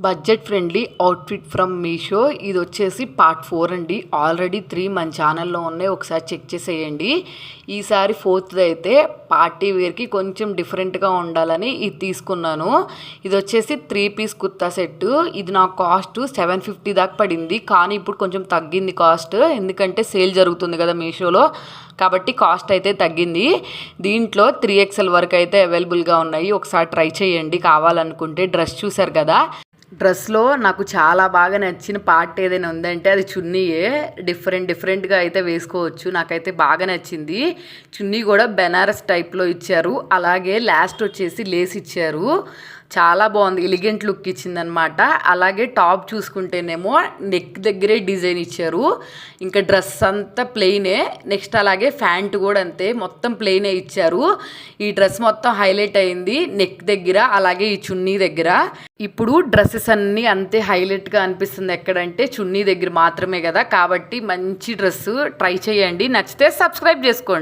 Budget friendly outfit from Meesho. ఇది వచ్చేసి part 4 అండి. ఆల్రెడీ 3 మన ఛానల్లో ఉన్నాయి, ఒకసారి చెక్ చేసేయండి. ఈసారి 4th అయితే పార్టీ వేర్కి కొంచెం డిఫరెంట్గా ఉండాలని ఇది తీసుకున్నాను. ఇది వచ్చేసి 3 పీస్ కుర్తా సెట్. ఇది నాకు కాస్ట్ 750 దాకా పడింది, కానీ ఇప్పుడు కొంచెం తగ్గింది కాస్ట్, ఎందుకంటే సేల్ జరుగుతుంది కదా మీషోలో, కాబట్టి కాస్ట్ అయితే తగ్గింది. దీంట్లో 3XL వరకు అయితే అవైలబుల్గా ఉన్నాయి. ఒకసారి ట్రై చేయండి కావాలనుకుంటే. డ్రెస్ చూసారు కదా, డ్రెస్లో నాకు చాలా బాగా నచ్చిన పార్ట్ ఏదైనా ఉందంటే అది చున్నీయే. డిఫరెంట్గా అయితే వేసుకోవచ్చు. నాకైతే బాగా నచ్చింది. చున్నీ కూడా బెనారస్ టైప్లో ఇచ్చారు, అలాగే లాస్ట్ వచ్చేసి లేస్ ఇచ్చారు. చాలా బాగుంది, ఎలిగెంట్ లుక్ ఇచ్చిందనమాట. అలాగే టాప్ చూసుకుంటేనేమో నెక్ దగ్గరే డిజైన్ ఇచ్చారు. ఇంకా డ్రెస్ అంతా ప్లెయినే. నెక్స్ట్ అలాగే ప్యాంట్ కూడా అంతే, మొత్తం ప్లెయినే ఇచ్చారు. ఈ డ్రెస్ మొత్తం హైలైట్ అయింది నెక్ దగ్గర, అలాగే ఈ చున్నీ దగ్గర. ఇప్పుడు డ్రెస్సెస్ అన్నీ అంతే హైలైట్గా అనిపిస్తుంది ఎక్కడంటే చున్నీ దగ్గర మాత్రమే కదా, కాబట్టి మంచి డ్రెస్ ట్రై చేయండి. నచ్చితే సబ్స్క్రైబ్ చేసుకోండి.